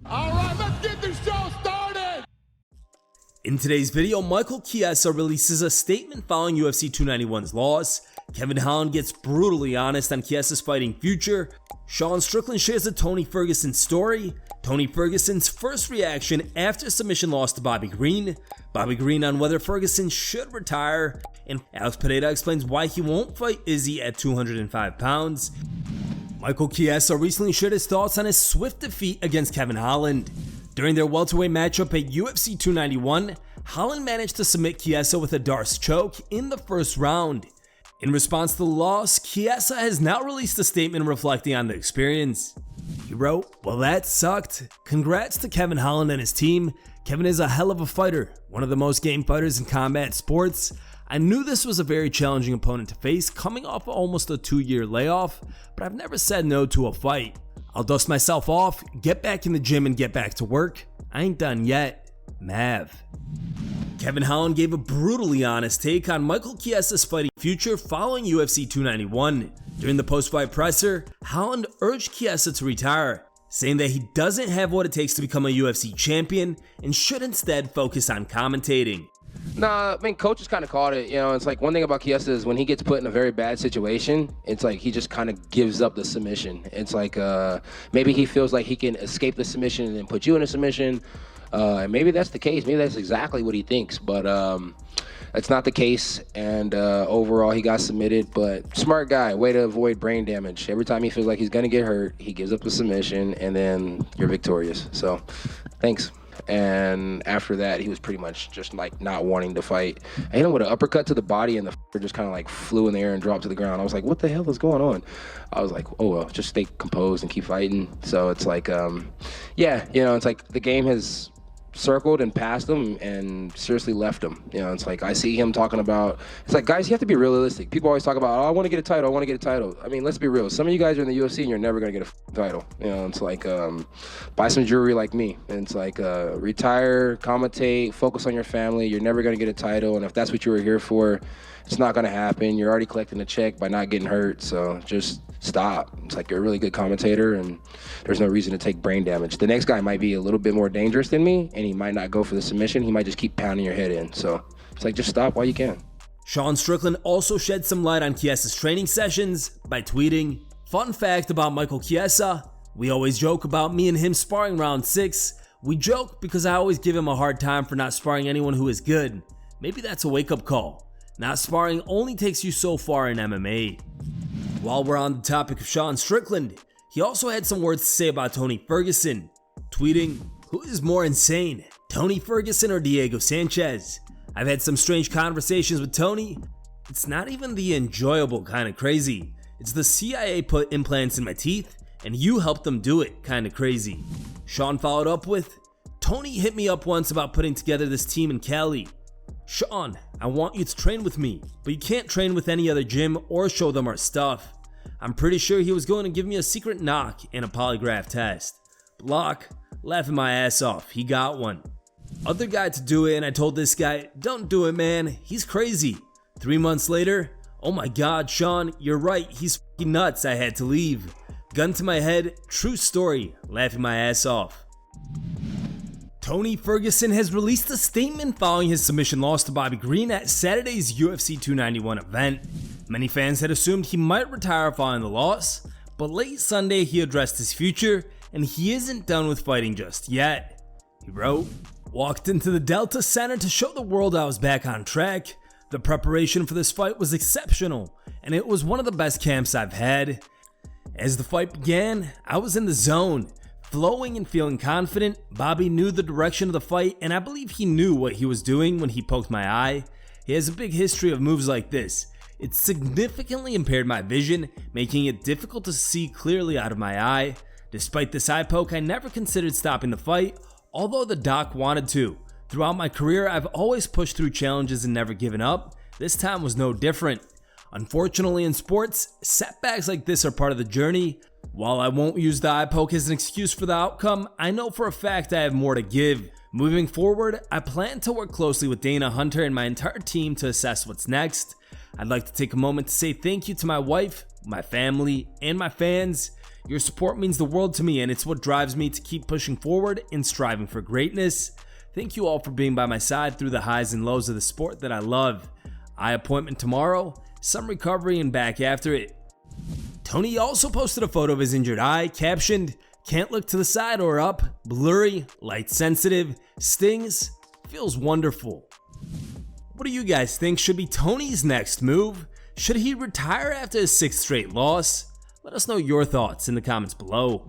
All right, let's get this show started. In today's video, Michael Chiesa releases a statement following UFC 291's loss. Kevin Holland gets brutally honest on Chiesa's fighting future. Sean Strickland shares a Tony Ferguson story. Tony Ferguson's first reaction after submission loss to Bobby Green. Bobby Green on whether Ferguson should retire. And Alex Pereira explains why he won't fight Izzy at 205 pounds. Michael Chiesa recently shared his thoughts on his swift defeat against Kevin Holland. During their welterweight matchup at UFC 291, Holland managed to submit Chiesa with a Darce choke in the first round. In response to the loss, Chiesa has now released a statement reflecting on the experience. He wrote, "Well, that sucked. Congrats to Kevin Holland and his team. Kevin is a hell of a fighter, one of the most game fighters in combat sports. I knew this was a very challenging opponent to face coming off almost a 2-year layoff, but I've never said no to a fight. I'll dust myself off, get back in the gym and get back to work. I ain't done yet. Mav." Kevin Holland gave a brutally honest take on Michael Chiesa's fighting future following UFC 291. During the post-fight presser, Holland urged Chiesa to retire, saying that he doesn't have what it takes to become a UFC champion and should instead focus on commentating. Nah, I mean, coaches kind of called it. You know, it's like one thing about Chiesa is when he gets put in a very bad situation, it's like he just kind of gives up the submission. It's like maybe he feels like he can escape the submission and then put you in a submission. And maybe that's the case. Maybe that's exactly what he thinks. But that's not the case. And overall, he got submitted. But smart guy, way to avoid brain damage. Every time he feels like he's going to get hurt, he gives up the submission, and then you're victorious. So thanks. And after that, he was pretty much just like not wanting to fight. I hit him with an uppercut to the body, and the just kind of like flew in the air and dropped to the ground. I was like, what the hell is going on? I was like, oh well, just stay composed and keep fighting. So it's like, yeah, you know, it's like the game has circled and passed him and seriously left him. You know, it's like I see him talking about, it's like, guys, you have to be realistic. People always talk about, oh, I want to get a title, I want to get a title. I mean, let's be real. Some of you guys are in the UFC and you're never going to get a title. You know, it's like buy some jewelry like me. And it's like retire, commentate, focus on your family. You're never going to get a title. And if that's what you were here for, it's not going to happen. You're already collecting a check by not getting hurt. So just stop. It's like you're a really good commentator and there's no reason to take brain damage. The next guy might be a little bit more dangerous than me and he might not go for the submission. He might just keep pounding your head in. So it's like, just stop while you can. Sean Strickland also shed some light on Chiesa's training sessions by tweeting, "Fun fact about Michael Chiesa, we always joke about me and him sparring round 6. We joke because I always give him a hard time for not sparring anyone who is good. Maybe that's a wake-up call. Not sparring only takes you so far in MMA." While we're on the topic of Sean Strickland, he also had some words to say about Tony Ferguson, tweeting, "Who is more insane, Tony Ferguson or Diego Sanchez? I've had some strange conversations with Tony. It's not even the enjoyable kind of crazy. It's the CIA put implants in my teeth and you helped them do it kind of crazy." Sean followed up with, "Tony hit me up once about putting together this team in Cali. Sean, I want you to train with me, but you can't train with any other gym or show them our stuff. I'm pretty sure he was going to give me a secret knock and a polygraph test. Block, laughing my ass off, he got one. Other guy to do it and I told this guy, don't do it man, he's crazy. 3 months later, oh my god Sean, you're right, he's f***ing nuts, I had to leave. Gun to my head, true story, laughing my ass off." Tony Ferguson has released a statement following his submission loss to Bobby Green at Saturday's UFC 291 event. Many fans had assumed he might retire following the loss, but late Sunday he addressed his future and he isn't done with fighting just yet. He wrote, "Walked into the Delta Center to show the world I was back on track. The preparation for this fight was exceptional and it was one of the best camps I've had. As the fight began, I was in the zone. Flowing and feeling confident. Bobby knew the direction of the fight and I believe he knew what he was doing when he poked my eye. He has a big history of moves like this. It significantly impaired my vision, making it difficult to see clearly out of my eye. Despite this eye poke, I never considered stopping the fight, although the doc wanted to. Throughout my career, I've always pushed through challenges and never given up. This time was no different. Unfortunately in sports, setbacks like this are part of the journey. While I won't use the eye poke as an excuse for the outcome, I know for a fact I have more to give. Moving forward, I plan to work closely with Dana Hunter and my entire team to assess what's next. I'd like to take a moment to say thank you to my wife, my family, and my fans. Your support means the world to me, and it's what drives me to keep pushing forward and striving for greatness. Thank you all for being by my side through the highs and lows of the sport that I love. Eye appointment tomorrow, some recovery, and back after it. Tony also posted a photo of his injured eye, captioned, "Can't look to the side or up, blurry, light sensitive, stings, feels wonderful." What do you guys think should be Tony's next move? Should he retire after his 6th straight loss? Let us know your thoughts in the comments below.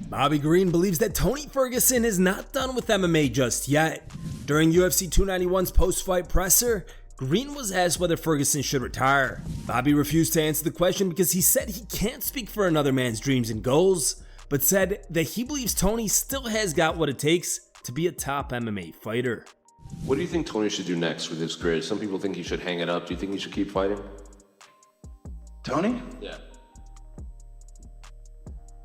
Bobby Green believes that Tony Ferguson is not done with MMA just yet. During UFC 291's post-fight presser, Green was asked whether Ferguson should retire. Bobby refused to answer the question because he said he can't speak for another man's dreams and goals, but said that he believes Tony still has got what it takes to be a top MMA fighter. What do you think Tony should do next with his career? Some people think he should hang it up. Do you think he should keep fighting? Tony? Yeah.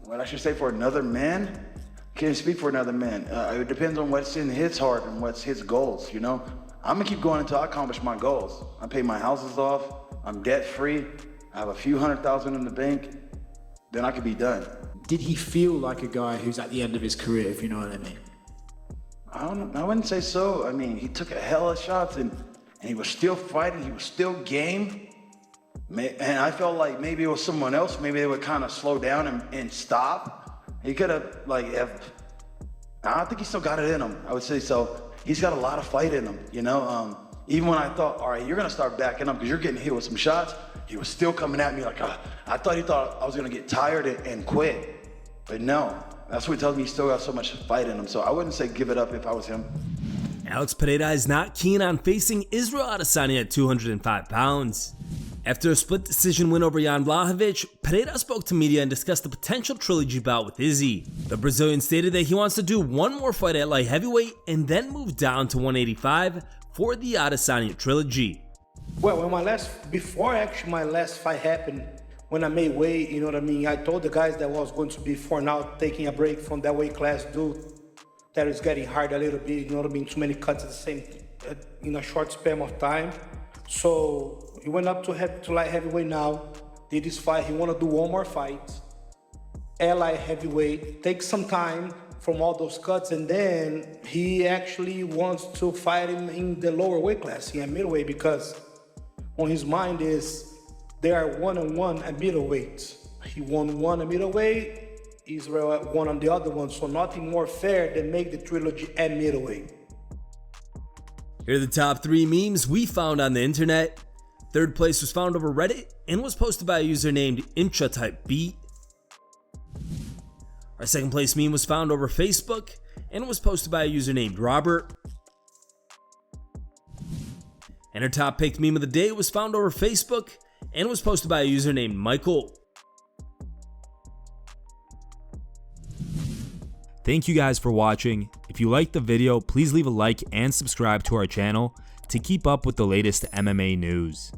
What I should say for another man? Can't speak for another man. It depends on what's in his heart and what's his goals, you know? I'm gonna keep going until I accomplish my goals. I pay my houses off, I'm debt free, I have a few $100,000 in the bank, then I could be done. Did he feel like a guy who's at the end of his career, if you know what I mean? I wouldn't say so. I mean, he took a hell of shots and he was still fighting, he was still game. And I felt like maybe it was someone else, maybe they would kind of slow down and stop. He could have, I think he still got it in him, I would say so. He's got a lot of fight in him, you know? Even when I thought, all right, you're gonna start backing up because you're getting hit with some shots, he was still coming at me like, I thought he thought I was gonna get tired and quit. But no, that's what he tells me, he's still got so much fight in him. So I wouldn't say give it up if I was him. Alex Pereira is not keen on facing Israel Adesanya at 205 pounds. After a split decision win over Jan Blachowicz, Pereira spoke to media and discussed the potential trilogy bout with Izzy. The Brazilian stated that he wants to do one more fight at light heavyweight and then move down to 185 for the Adesanya trilogy. Well, before my last fight happened, when I made weight, you know what I mean, I told the guys that I was going to be for now taking a break from that weight class due that is getting hard a little bit, you know what I mean, too many cuts at the same, in a short span of time. So he went up to light heavyweight now, did his fight, he want to do one more fight at light heavyweight, take some time from all those cuts, and then he actually wants to fight him in the lower weight class, in middleweight, because on his mind is they are 1-on-1 at middleweight. He won one at middleweight, Israel won on the other one, so nothing more fair than make the trilogy at middleweight. Here are the top 3 memes we found on the internet. 3rd place was found over Reddit and was posted by a user named IntraTypeBeat. Our 2nd place meme was found over Facebook and was posted by a user named Robert. And our top picked meme of the day was found over Facebook and was posted by a user named Michael. Thank you guys for watching. If you liked the video, please leave a like and subscribe to our channel to keep up with the latest MMA news.